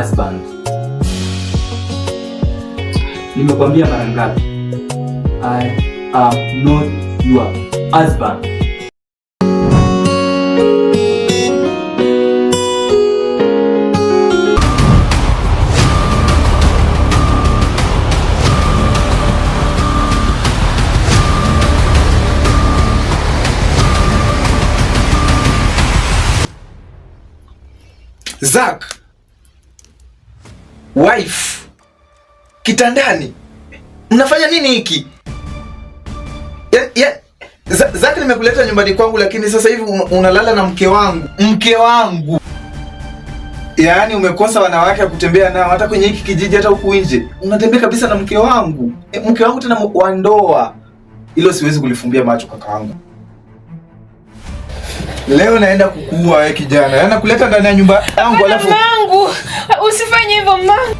husband. Nimekwambia mara ngapi? I am not your husband. Zack, wife, kitandani, mnafanya nini hiki? Zack, nimekuleta nyumbani kwangu, lakini sasa hivi unalala na mke wangu. Mke wangu, yaani umekosa wanawake wa kutembea nao, hata kwenye hiki kijiji, hata huku nje unatembea kabisa na mke wangu. Mke wangu tena wa ndoa. Hilo siwezi kulifumbia macho kakaangu. Leo naenda kukuua wewe kijana. Yaani nakuleta ndani ya nyumba yangu alafu Mangu, usifanye hivyo mangu.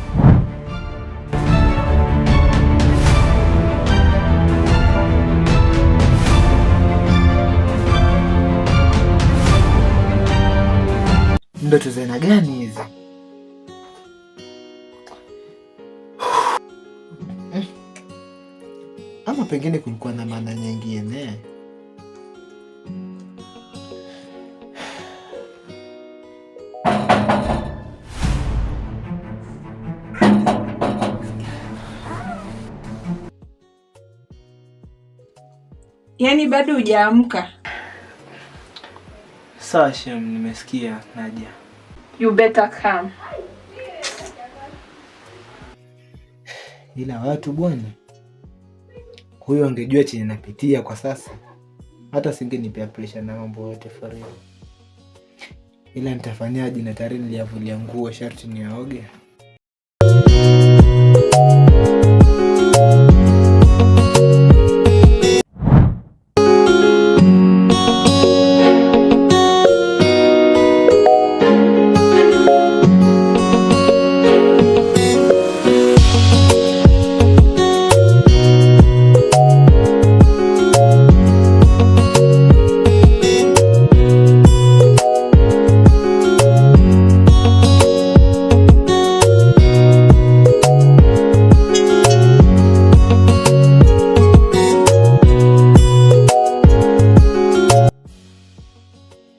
ndoto za aina gani hizi? Ama pengine kulikuwa na maana nyingine. Yaani bado hujaamka? Sawa Shem, nimesikia naja. You better come. Ila watu bwana, huyo angejua chenye napitia kwa sasa, hata singenipea pressure na mambo yote for real. Ila nitafanyaje na tayari niliyavulia nguo, sharti niaoge.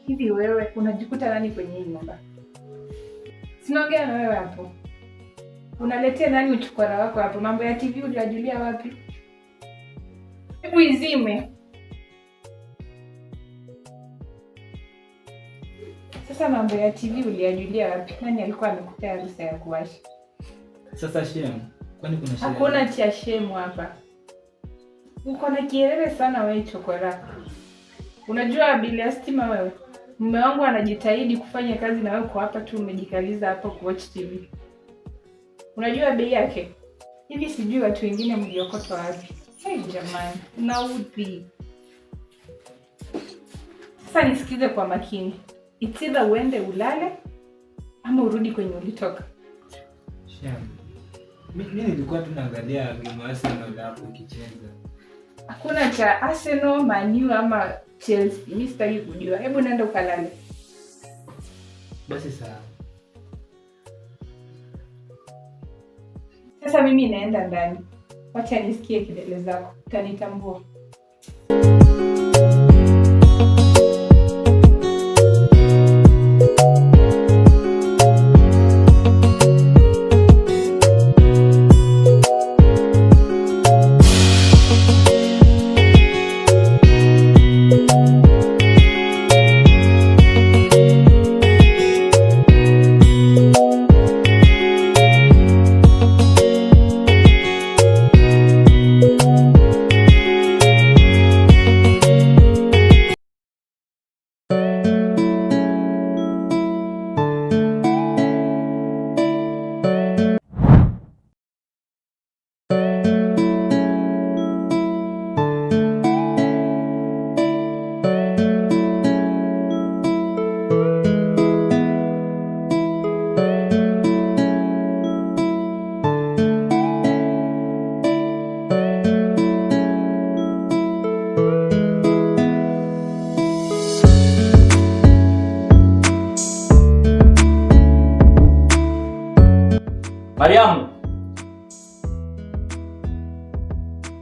Hivi wewe unajikuta nani kwenye hii nyumba? Sinaongea na wewe hapo. Unaletea nani uchukora wako hapo? Mambo ya TV uliajulia wapi? Hebu izime. Sasa mambo ya TV uliajulia wapi? Nani alikuwa amekupea ruhusa ya kuwasha? Sasa Shem, kwani kuna shida? Hakuna cha shemu hapa. Uko na kielele sana wewe chokora. Unajua bili ya stima wewe? Mume wangu anajitahidi kufanya kazi na wewe kwa hapa tu umejikaliza hapo kuwatch TV. Unajua bei yake? Hivi sijui watu wengine mliokota wapi. Hey jamani, unaudhi. Sasa nisikize kwa makini. It's either uende ulale ama urudi kwenye ulitoka. Shem, mimi nilikuwa tunaangalia game Arsenal hapo ikicheza. Hakuna cha Arsenal, Man U ama Chelsea. Mimi sitaki kujua. Hebu nenda ukalale. Basi sawa. Sasa mimi naenda ndani. Wacha nisikie kelele zako. Utanitambua.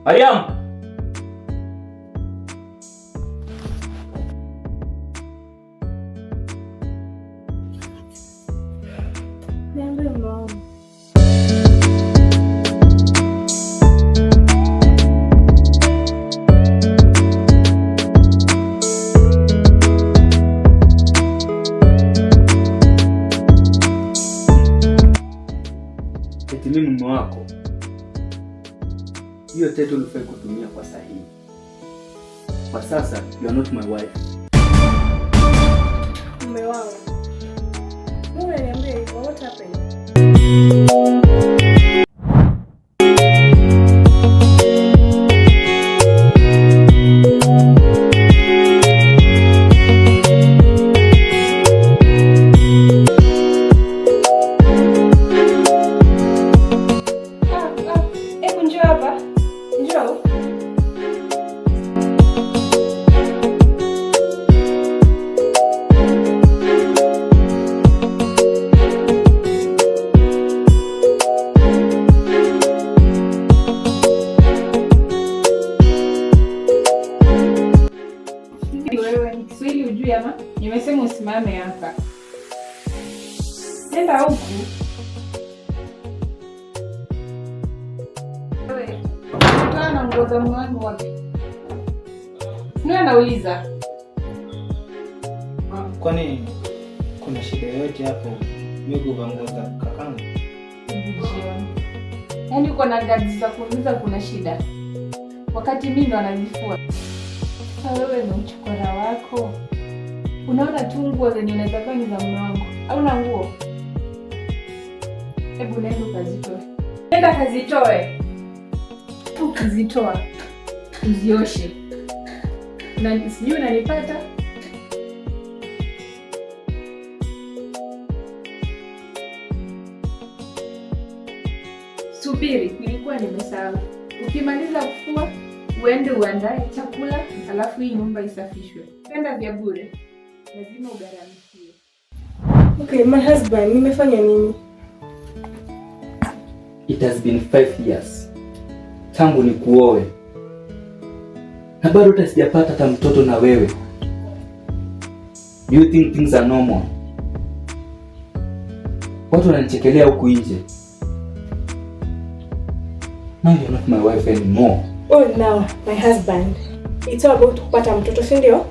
Mariam! Niambie mama. Eti mimi mume wako. Hiyo title ulifai kutumia kwa sahihi. Kwa sasa you are not my wife. Mume wangu. Mbona niambie hivyo? What happened? Hebu njoo hapa. Njoo. Wewe ni Kiswahili ujui ama? Nimesema usimame hapa. Nenda huku. Wewe, toa na nguo za mume wangu wapi? Ndio anauliza. Kwani kuna shida yoyote hapo? Mimi kuvaa nguo za kakangu? Yaani uko na gazi za kuuliza kuna shida. Wakati mimi ndo anazifua. Sasa wewe na uchokora wako. Unaona tu nguo zenye unaweza vaa ni za mume wangu. Au na nguo? Hebu nenda ukazitoe. Nenda kazitoe. Ukizitoa uzioshe. Na sijui unanipata? Subiri, nilikuwa nimesahau. Ukimaliza kufua, uende uandae chakula, alafu hii nyumba isafishwe. Penda vya bure. Lazima ugaramikie. Okay, my husband, nimefanya nini? It has been 5 years tangu ni kuoe na bado hata sijapata hata mtoto na wewe. Do you think things are normal? Watu wananichekelea huku nje. Now you're not my wife anymore. Oh, now, my husband. It's all about kupata mtoto, si ndio?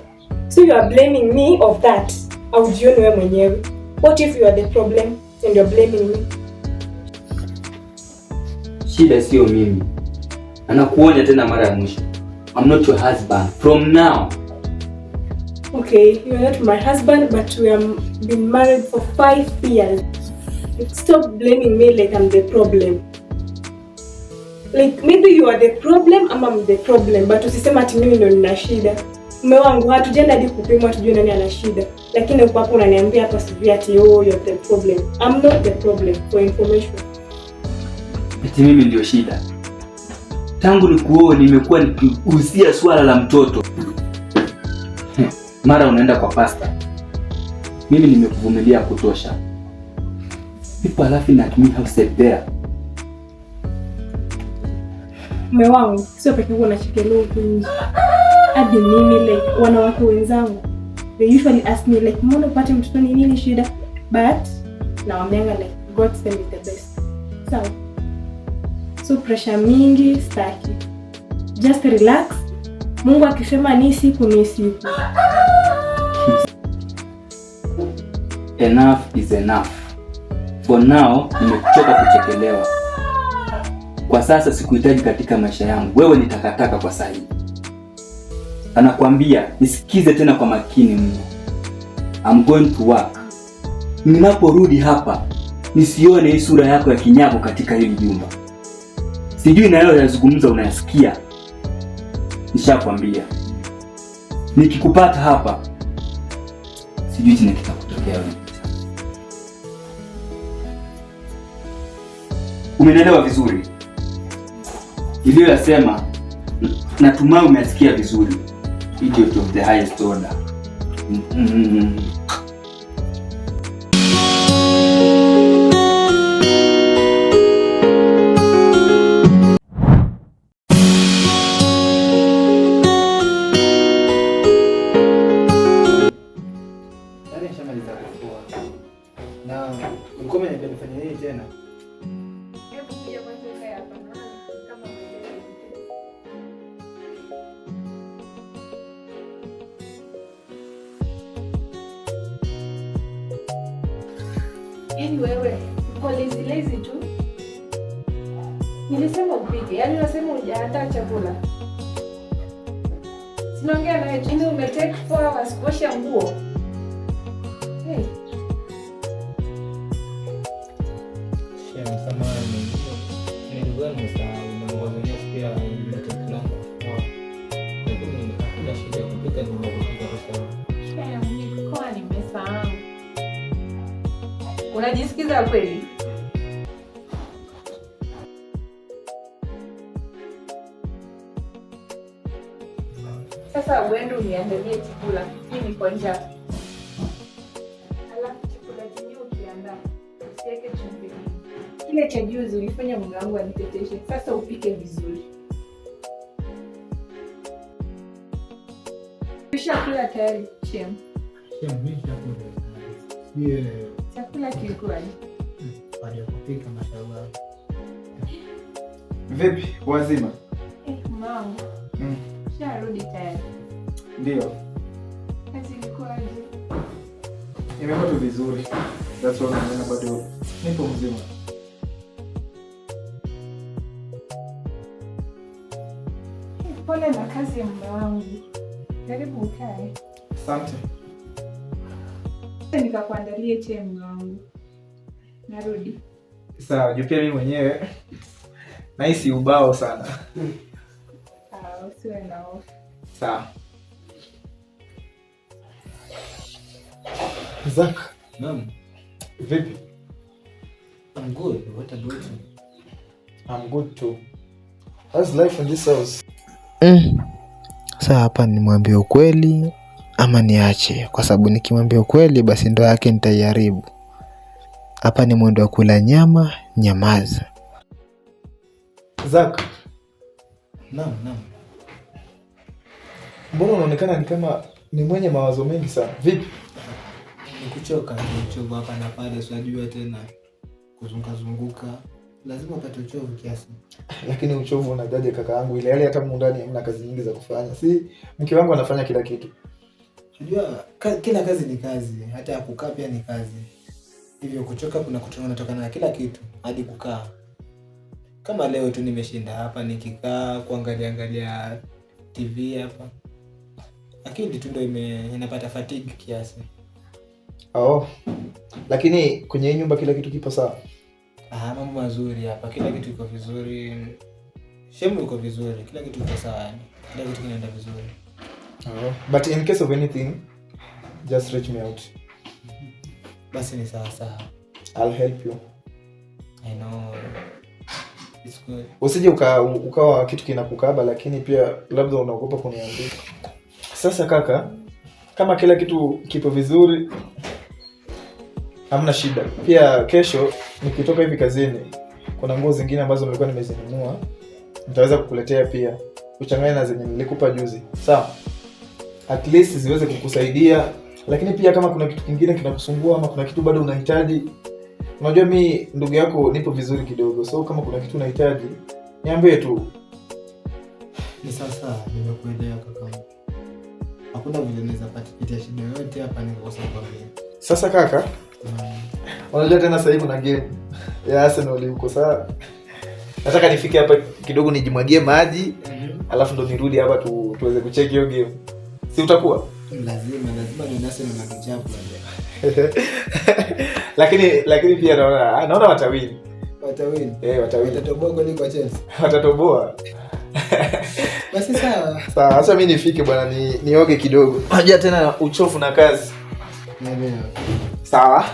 So you are blaming me of that. Au jioni wewe mwenyewe. What if you are the problem and you're blaming me? Shida sio mimi. Anakuonya tena mara ya mwisho. I'm not your husband from now. Okay, you're not my husband, but we have been married for 5 years. Stop blaming me like I'm the problem. Like maybe you are the problem ama I'm the problem, but usisema ati mimi ndo nina shida. Mume wangu hatujaenda hadi kupimwa tujue nani ana shida. Lakini uko hapo unaniambia hapa sivyo ati oh you're the problem. I'm not the problem, for information. Eti mimi ndio shida. Tangu nikuoe nimekuwa nikihusia swala la mtoto. Mara unaenda kwa pasta. Mimi nimekuvumilia kutosha. People are laughing at me how said there. Mume wangu, sio pekee yangu nachekelea huko nje. Hadi mimi like wanawake wenzangu. They usually ask me like mbona upate mtoto ni nini shida? But nawaambianga like God send me the best. So pressure mingi staki. Just relax. Mungu akisema ni siku ni siku. Enough is enough. For now nimechoka kuchekelewa. Kwa sasa sikuhitaji katika maisha yangu. Wewe ni takataka kwa sasa. Anakuambia nisikize tena kwa makini mno. I'm going to work. Ninaporudi hapa nisione hii sura yako ya kinyago katika hili jumba. Sijui na leo yazungumza unayasikia. Nishakwambia. Nikikupata hapa sijui tena kitakutokea wewe. Umeelewa vizuri? Niliyoyasema natumai umesikia vizuri. Idiot of the highest order. Yaani wewe uko lazy tu. Nilisema upike. Yaani unasema hujaandaa chakula. Sinaongea nawe tu. Umetake 4 hours kuosha nguo. Hey. Samahani. Nilikuwa nimesahau na mwanzo pia nimetekana. Lakini hakuna shida ya kupika nimepika kwa sababu. Nilikuwa nimesahau. Unajisikiza kweli? Sasa uende uniandalie chakula. Mimi niko njaa. Alafu chakula chenyewe ukiandaa, usiweke chumvi. Kile cha juzi ulifanya mume wangu aniteteshe. Sasa upike vizuri. Chakula tayari, Shem. Chakula kilikuwaje? Baada kupika mashallah. Vipi, wazima? Mama. Sharudi tayari. Ndio. Kazi ilikuwaje? Imekuwa tu vizuri. That's all naona bado nipo mzima. Pole na kazi ya mume wangu. Karibu ukae. Asante. Nikakuandalie chai mume wangu. Narudi. Sawa, juu pia mimi mwenyewe nahisi ubao sana. Usiwe na hofu. Sawa. Zak. Naam. Vipi? I'm good. What about you? I'm good too. How's life in this house? Sasa hapa nimwambie ukweli ama niache, kwa sababu nikimwambia ukweli basi ndoa yake nitaiharibu. Hapa ni mwendo wa kula nyama, nyamaza. Zak. Naam. Mbona unaonekana ni kama ni mwenye mawazo mengi sana? Vipi? Nikuchoka, uchovu hapa na pale, usijua tena kuzunguka. Lazima upate uchovu kiasi. Lakini uchovu unajaje kaka yangu, ile hali hata mundani hamna kazi nyingi za kufanya. Si mke wangu anafanya kila kitu. Unajua kila kazi ni kazi, hata ya kukaa pia ni kazi. Hivyo kuchoka kuna kutokana na kila kitu hadi kukaa. Kama leo tu nimeshinda hapa nikikaa kuangalia TV hapa. Akili tu ndio inapata fatigue kiasi. Lakini kwenye nyumba kila kitu kipo sawa. Mambo mazuri hapa, kila kitu iko vizuri. Shemu iko vizuri, kila kitu iko sawa. Kila kitu kinaenda vizuri. But in case of anything, just reach me out. Basi ni sawa. I'll help you. I know. It's good. Usije ukawa kitu kinakukaba, lakini pia labda unaogopa kuniambia. Sasa kaka, kama kila kitu kipo vizuri, hamna shida. Pia kesho nikitoka hivi kazini, kuna nguo zingine ambazo nilikuwa nimezinunua, nitaweza kukuletea pia. Uchanganye na zenye nilikupa juzi. Sawa? At least ziweze kukusaidia, lakini pia kama kuna kitu kingine kinakusumbua ama kuna kitu bado unahitaji, unajua mimi ndugu yako nipo vizuri kidogo. So kama kuna kitu unahitaji, niambie tu. Ni sasa nimekuelewa kaka. Hakuna vile naweza patikia shida yote hapa nikosa kwambia. Sasa kaka, unajua tena sasa hivi kuna game ya Arsenal huko. Sasa nataka nifike hapa kidogo nijimwagie maji, alafu ndo nirudi hapa tuweze kucheck hiyo game. Si utakuwa? Lazima ni Arsenal na kichapo lakini pia naona watawini. Watawini. Watatoboa goli kwa Chelsea. Watatoboa. Basi sawa. Sawa, acha mimi nifike bwana nioge kidogo. Unajua tena uchovu na kazi. Naelewa. Sawa.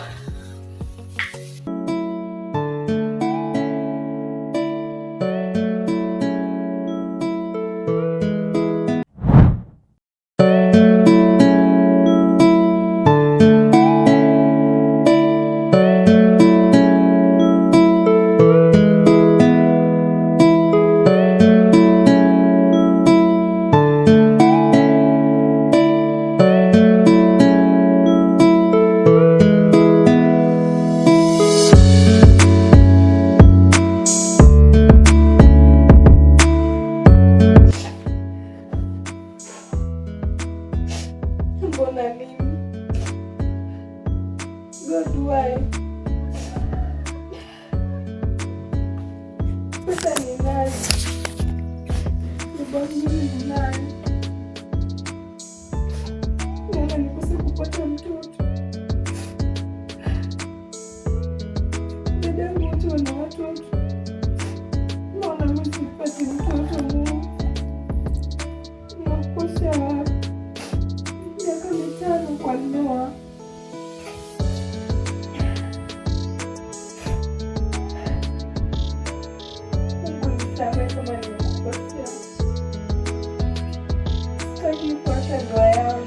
katika ndoa yao.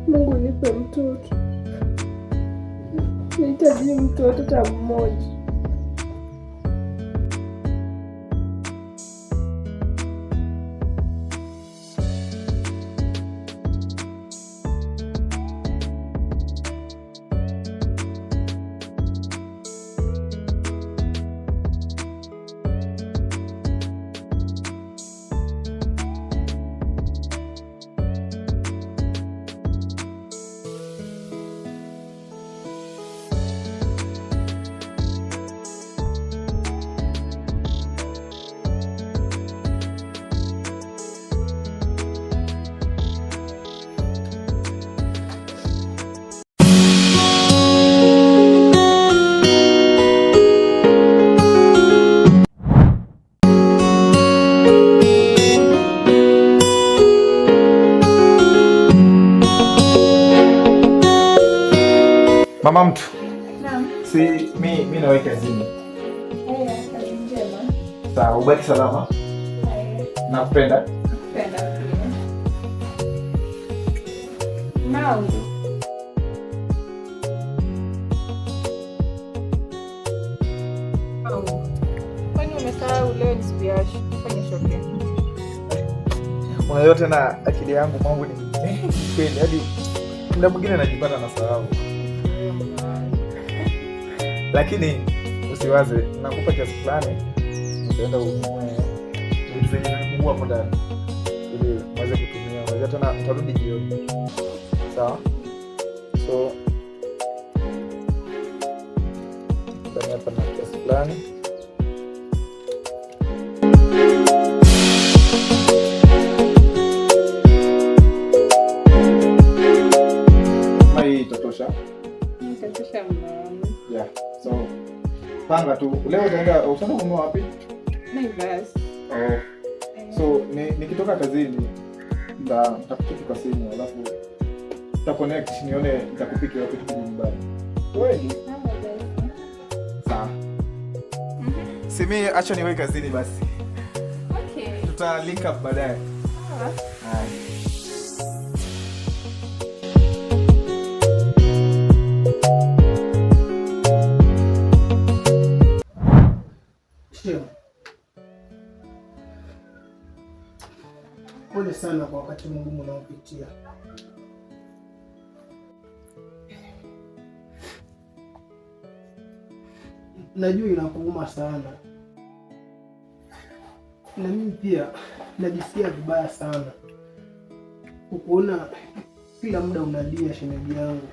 Mungu nipe mtoto. Nahitaji mtoto hata mmoja. Mama mtu. Naam. Si mimi nawe kazini. Kazi njema. Sawa, ubaki salama. Nakupenda. Nakupenda pia. Maungu. Kwani umesahau leo ni siku ya kufanya shopping? Unajua tena akili yangu mambo ni kweli hadi muda mwingine najipata na sahau. Lakini usiwaze, nakupa kiasi fulani. Utaenda ununue vitu vyenye vimepungua hapo ndani ili uweze kutumia. Unajua tena utarudi jioni. Sawa? So ndani hapa na kiasi fulani. Hii itatosha. Itatosha mama. Yeah. So panga tu. Leo utaenda kununua wapi? Naivas. Oh. So nikitoka kazini nitakucheki kwa simu alafu tutaconnect nione nitakupikia wapi tukija nyumbani. Kweli? Sawa. Simi acha niwe kazini basi. Okay. Tuta link up baadaye. Sawa. Pole sana kwa wakati mgumu unaopitia. Najua inakuuma sana. Na mimi pia najisikia vibaya sana kukuona kila muda unalia shemeji yangu.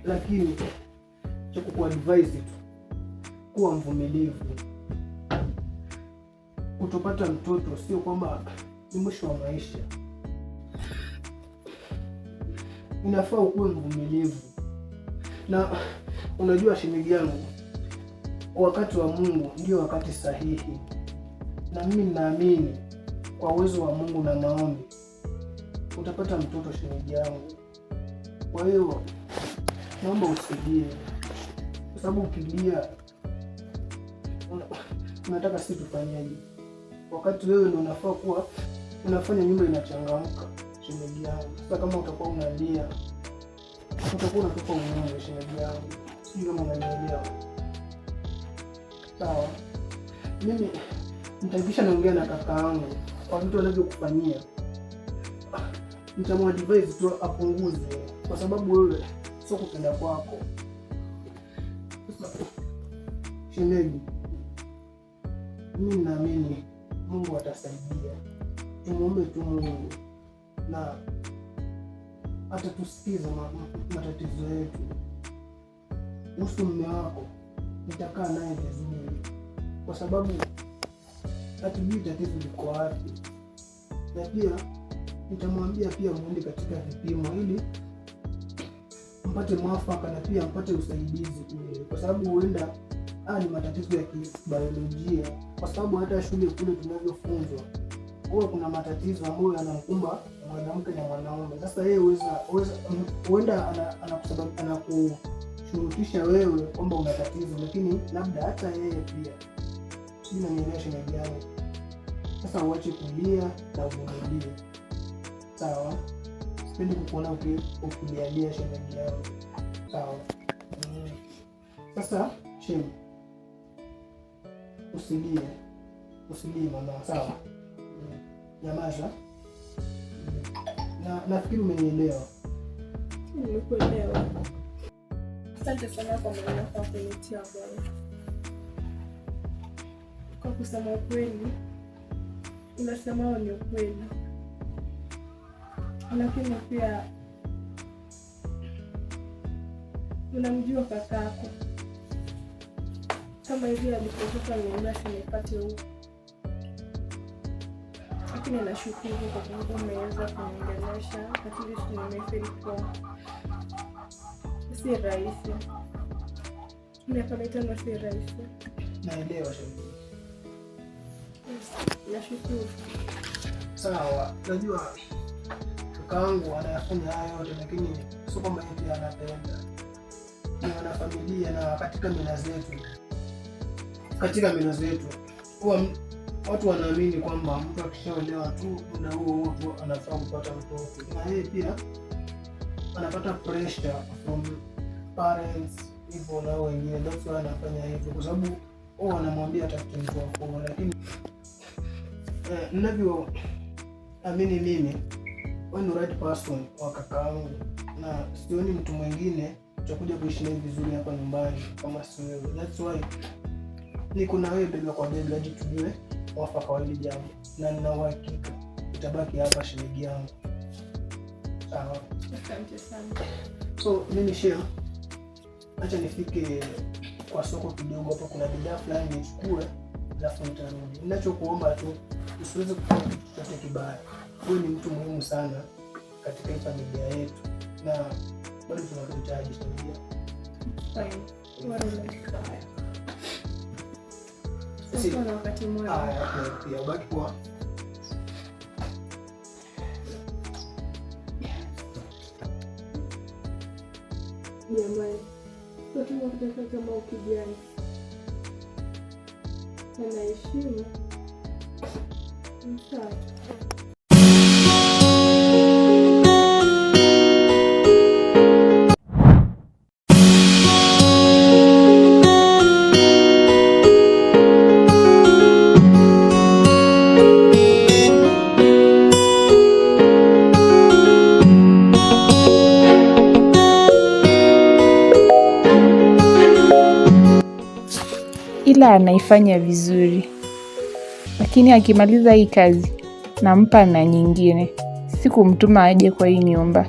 Lakini cha kukuadvise tu, kuwa mvumilivu. Kutopata mtoto sio kwamba ni mwisho wa maisha. Inafaa ukuwe mvumilivu. Na unajua shemeji yangu, wakati wa Mungu ndio wakati sahihi. Na mimi ninaamini kwa uwezo wa Mungu na maombi utapata mtoto shemeji yangu. Kwa hiyo naomba usilie, kwa sababu ukilia unataka sisi tufanyaje? Wakati wewe ndio unafaa kuwa unafanya nyumba inachangamka shemeji yangu. Sasa kama utakuwa unalia, utakuwa unatoka unyonge shemeji yangu. Sijui kama unanielewa. Sawa, mimi nitahakikisha naongea na kaka yangu kwa vitu anavyokufanyia. Nitamwadvise tu apunguze, kwa sababu wewe sio kupenda kwako. Shemeji, mimi naamini Mungu atasaidia. Tumuombe tu Mungu na atatusikiza matatizo yetu. Kuhusu mume wako, nitakaa naye vizuri, kwa sababu hatujui tatizo liko wapi. Na pia nitamwambia pia muende katika vipimo ili mpate mwafaka na pia mpate usaidizi kule, kwa sababu huenda haya ni matatizo ya kibiolojia, kwa sababu hata shule kule tunavyofunzwa huwa kuna matatizo ambayo yanamkumba mwanamke na mwanaume. Sasa yeye huenda anakushurutisha wewe kwamba una tatizo, lakini labda hata yeye pia. Sijui unanielewa shemeji yangu? Sasa uache kulia na uvumilie, sawa? Sipendi kukuona ukilialia shemeji yangu, sawa? Sasa shemeji, usilie mama, sawa? Nyamaza. Nafikiri umenielewa. Nimekuelewa. Asante sana kwa maneno yako kunitia moyo. Kwa kusema ukweli, unasema ni ukweli, lakini pia unamjua kakako. Kama hivi alipotoka nienda sinipate huko, lakini nashukuru kwa sababu umeweza kuniongelesha, lakini nimefeli kwa si rahisi. Miaka mitano si rahisi. Naelewa shemeji. Nashukuru. Sawa, najua kakaangu anayafanya hayo yote, lakini sio kwamba yeye pia anapenda. Ni wanafamilia, na katika mila zetu huwa watu wanaamini kwamba mtu akishaolewa tu muda huo tu anafaa kupata mtoto, na yeye pia anapata pressure from parents hivyo na wengine. That's why anafanya hivyo, kwa sababu wao wanamwambia atafute mtu wako. Lakini ninavyoamini mimi, wewe ni right person wa kakaangu, na sioni mtu mwingine tutakuja kuishi naye vizuri hapa nyumbani kama si wewe. That's why niko na wewe bega kwa bega hadi tujue mwafaka wa hili jambo, na nina uhakika utabaki hapa shemeji yangu, sawa? Asante sana. So mimi share, acha nifike kwa soko kidogo, hapo kuna bidhaa fulani nichukue, alafu nitarudi. Ninachokuomba tu usiweze kufanya kitu chochote kibaya. Wewe ni mtu muhimu sana katika hii familia yetu, na bado tunakuhitaji shemeji. Fine. Sasa wakati mwema. Pia ubaki kwa jamani. Sasa tunataka kama ukijani. Na heshima. Sawa. Ila anaifanya vizuri, lakini akimaliza hii kazi nampa na nyingine. Sikumtuma aje kwa hii nyumba,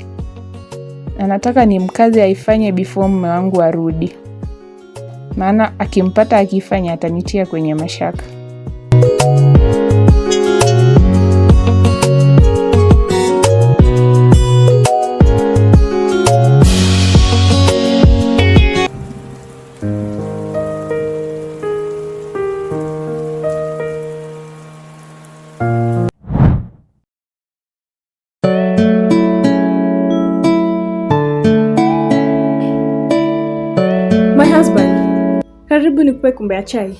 anataka nimkaze aifanye before mume wangu arudi, maana akimpata akifanya atanitia kwenye mashaka. My husband, karibu nikupe kumbe ya chai.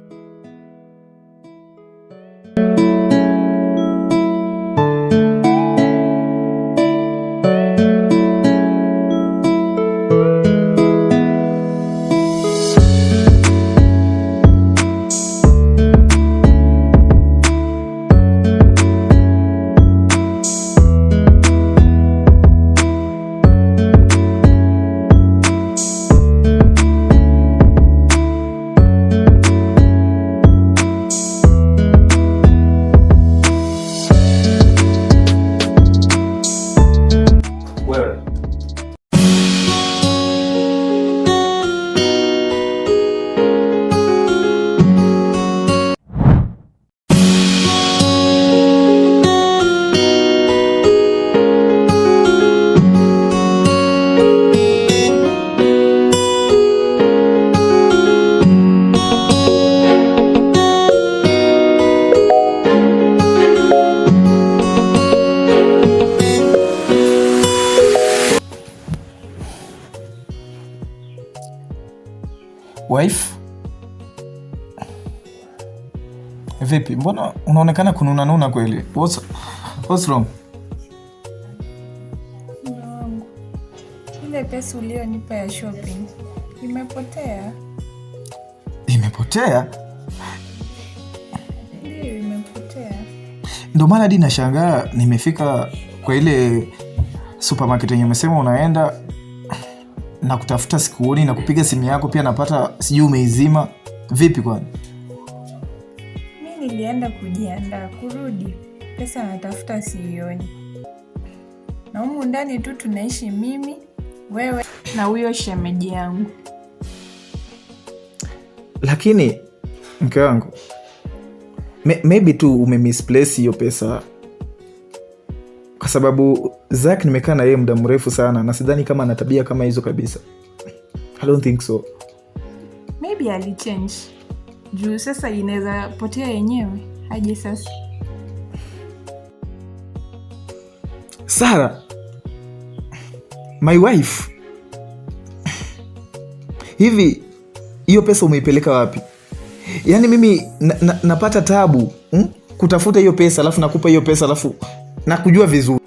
Vipi? Mbona unaonekana kununa kweli? What's wrong? Wangu. Ile pesa ulionipa ya shopping imepotea. Imepotea? Ndio, imepotea. Ndio maana hadi nashangaa nimefika kwa ile supermarket yenye umesema unaenda na kutafuta sikuoni na kupiga simu yako pia napata sijui umeizima. Vipi kwani? Mimi nilienda kujiandaa kurudi. Pesa natafuta sioni. Na humu ndani tu tunaishi mimi, wewe na huyo shemeji yangu. Lakini mke wangu, maybe tu umemisplace hiyo pesa, kwa sababu Zack nimekaa na yeye muda mrefu sana na sidhani kama ana tabia kama hizo kabisa. I don't think so. Maybe alichange. Juu sasa inaweza potea yenyewe. Aje sasa. Sarah, my wife. Hivi hiyo pesa umeipeleka wapi? Yaani mimi napata tabu kutafuta hiyo pesa, alafu nakupa hiyo pesa, alafu nakujua vizuri.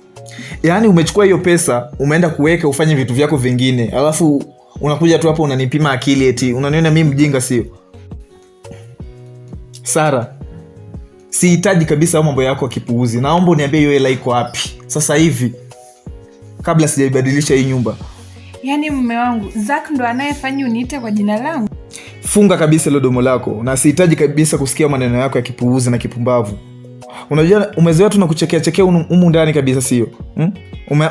Yaani umechukua hiyo pesa, umeenda kuweka ufanye vitu vyako vingine, alafu unakuja tu hapo unanipima akili eti unaniona mimi mjinga, sio? Sarah, sihitaji kabisa mambo yako ya kipuuzi. Naomba uniambie hiyo hela iko wapi sasa hivi kabla sijaibadilisha hii nyumba. Yaani mume wangu, Zack ndo anayefanya uniite kwa jina langu? Funga kabisa ile domo lako, na sihitaji kabisa kusikia maneno yako ya kipuuzi na kipumbavu. Unajua umezoea tu na kuchekea humu ndani kabisa, sio?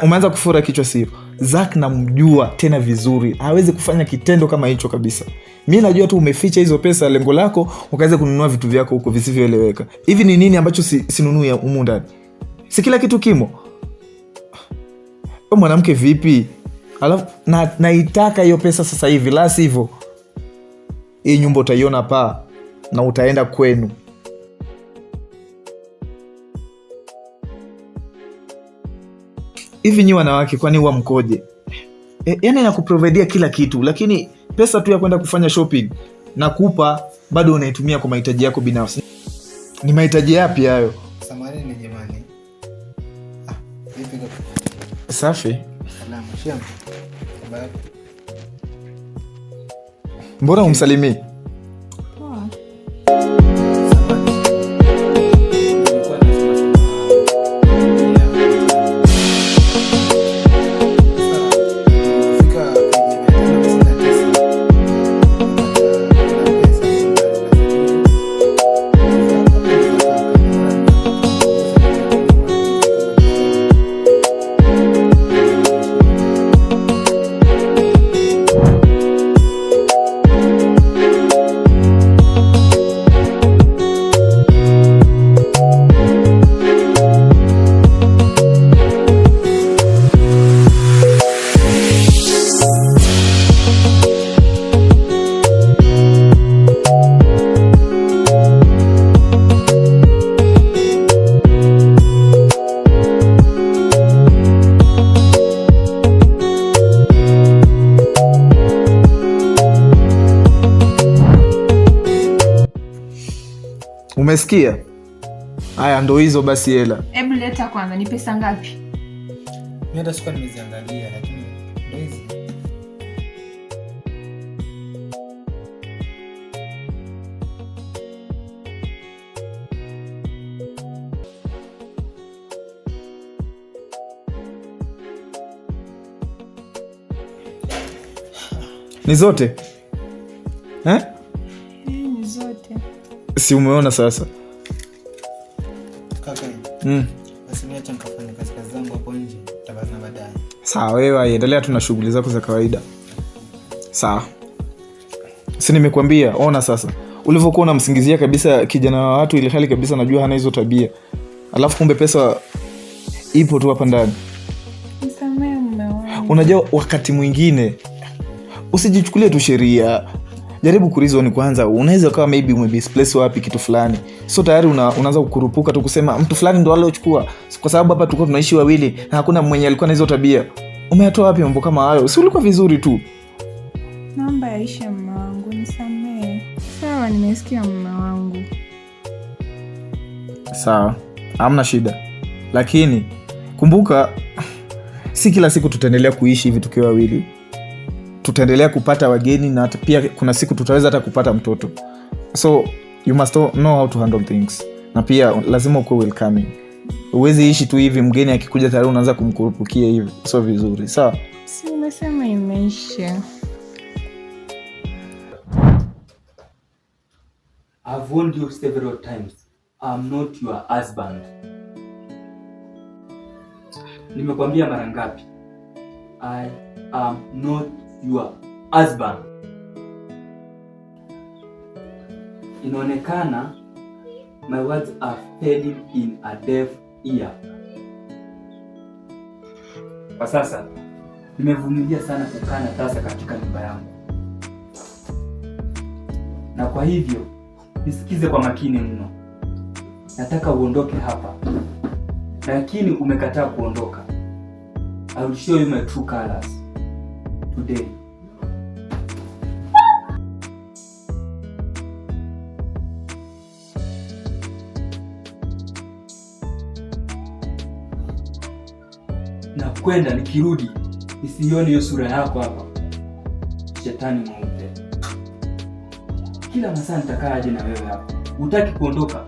Umeanza kufura kichwa, sio? Zack namjua tena vizuri, hawezi kufanya kitendo kama hicho kabisa. Mimi najua tu umeficha hizo pesa, lengo lako ukaweza kununua vitu vyako huko visivyoeleweka. Hivi ni nini ambacho sinunui humu ndani? Si kila kitu kimo? Mwanamke vipi? Alafu naitaka hiyo pesa sasa hivi, la sivyo hii nyumba utaiona paa na utaenda kwenu. Hivi nyi wanawake kwani huwa mkoje? Yaani nakuprovidea kila kitu, lakini pesa tu ya kwenda kufanya shopping nakupa bado unaitumia kwa mahitaji yako binafsi. Ni mahitaji yapi hayo? Samahani ni jamani. Vipi kaka? Safi. Salama, shema. Habari? Mbona umsalimii? Poa. Umesikia? Haya ndo hizo basi hela. Hebu leta kwanza, ni pesa ngapi? Mimi hata sikuwa nimeziangalia, lakini ndo hizi. Ni zote? Ni zote. Si umeona sasa? Kaka. Basi mimi acha nikafanye kazi zangu hapo nje, tutabana baadaye. Sawa, wewe endelea tu na shughuli zako za kawaida. Sawa. Si nimekuambia, ona sasa. Ulivyokuwa unamsingizia kabisa kijana wa watu ile hali kabisa najua hana hizo tabia. Alafu kumbe pesa ipo tu hapa ndani. Nisamehe mume wangu. Unajua wakati mwingine usijichukulie tu sheria. Jaribu kurizoni kwanza, unaweza kama maybe umemisplace wapi kitu fulani. So tayari unaanza kukurupuka tu kusema mtu fulani ndo aliochukua. Kwa sababu hapa tulikuwa tunaishi wawili na hakuna mwenye alikuwa na hizo tabia. Umeyatoa wapi mambo kama hayo? Si ulikuwa vizuri tu. Naomba yaishe mume wangu, nisamehe. Sawa, nimesikia mume wangu. Sawa, hamna shida, lakini kumbuka, si kila siku tutaendelea kuishi hivi tukiwa wawili. Tutaendelea kupata wageni na pia kuna siku tutaweza hata kupata mtoto. So you must know how to handle things, na pia lazima ukuwe welcoming. Uwezi ishi tu hivi, mgeni akikuja tayari unaanza kumkurupukia hivi, so vizuri. Sawa, si umesema imeisha. I've warned you several times. I'm not your husband. Nimekwambia mara ngapi? I am not your husband. Inaonekana my words are falling in a deaf ear. Kwa sasa nimevumilia sana kukaa na tasa katika nyumba yangu, na kwa hivyo nisikize kwa makini mno. Nataka uondoke hapa, lakini umekataa kuondoka. I will show you my true colors today. Na kwenda nikirudi nisione hiyo sura yako hapa, shetani mweupe. Kila masaa nitakaa aje na wewe hapa? Hutaki kuondoka?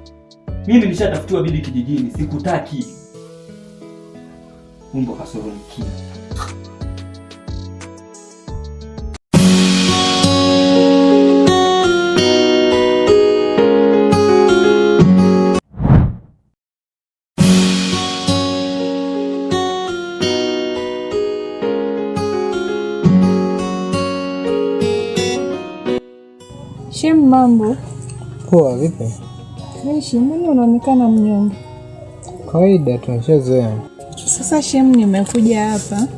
Mimi nishatafutiwa bibi kijijini, sikutaki. Umbo kasoro nikini. Shem, mambo Poa, vipi? freshi. Mbona unaonekana mnyonge? Kawaida, tunashazoea. Sasa Shem, nimekuja hapa,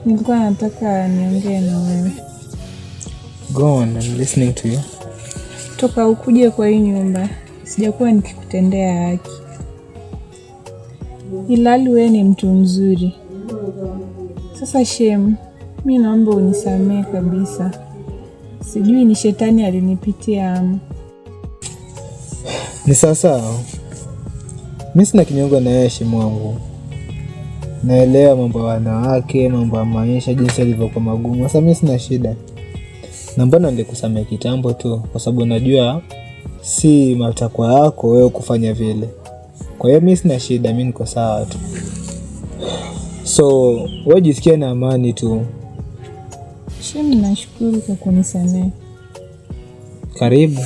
nilikuwa nataka niongee na wewe. Go on, I'm listening to you. Toka ukuje kwa hii nyumba sijakuwa nikikutendea haki, ilhali wewe ni mtu mzuri. Sasa Shem, mimi naomba unisamehe kabisa. Sijui ni shetani alinipitia ama. Ni sawa. Mimi sina kinyongo na yeye, Shemu wangu. Naelewa mambo ya wanawake, mambo ya maisha, jinsi yalivyokuwa magumu. Sasa mimi sina shida. Na mbona ningekusamehe kitambo tu, kwa sababu najua si matakwa yako wewe kufanya vile. Kwa hiyo mimi sina shida, mimi niko sawa tu. So, wewe jisikie na amani tu. Shemu, nashukuru kwa kunisamehe. Karibu.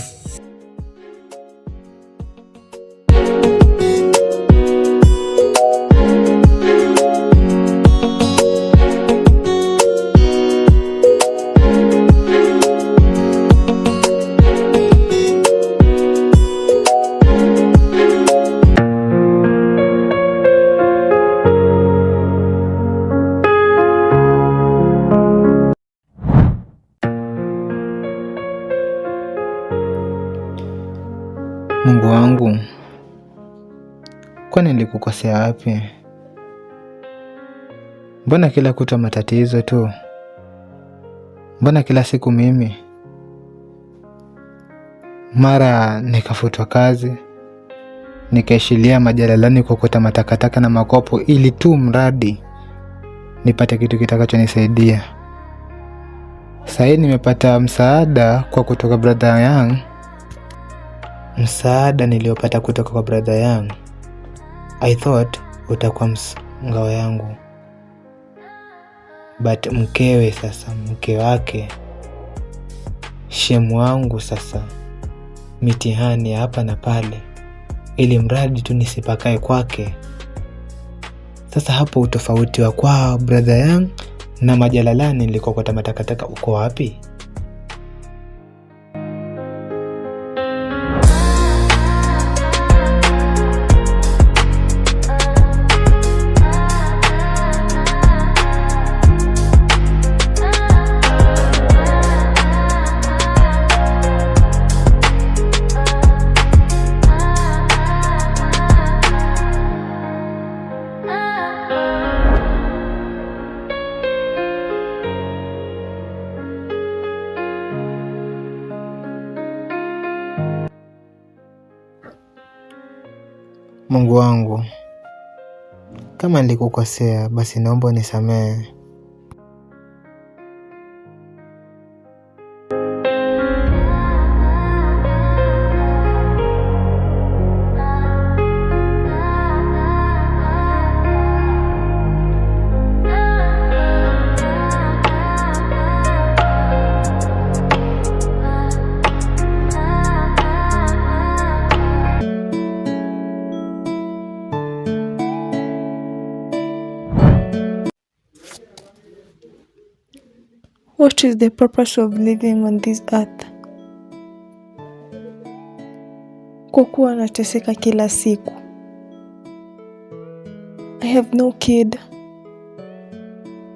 Mungu wangu, kwani nilikukosea wapi? Mbona kila kuta matatizo tu? Mbona kila siku mimi? Mara nikafutwa kazi, nikaishilia majalalani kuokota matakataka na makopo ili tu mradi nipate kitu kitakachonisaidia. Sasa nimepata msaada kwa kutoka brother yangu. Msaada niliopata kutoka kwa brother yangu, I thought utakuwa ngao yangu, but mkewe sasa, mke wake Shemu wangu sasa, mitihani hapa na pale, ili mradi tu nisipakae kwake. Sasa hapo utofauti wa kwa brother yangu na majalalani nilikokota matakataka uko wapi? Mungu wangu, kama nilikukosea basi naomba unisamehe. What is the purpose of living on this earth? Kwa kuwa nateseka kila siku. I have no kid.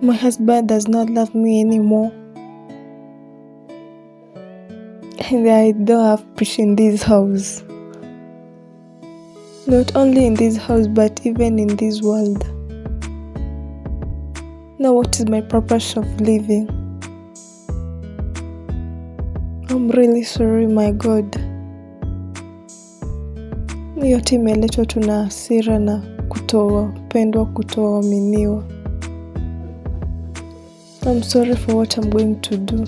My husband does not love me anymore. And I don't have peace in this house. Not only in this house but even in this world. Now what is my purpose of living? I'm really sorry, my God. Yote imeletwa tu na hasira na kutopendwa, kutoaminiwa. I'm sorry for what I'm going to do.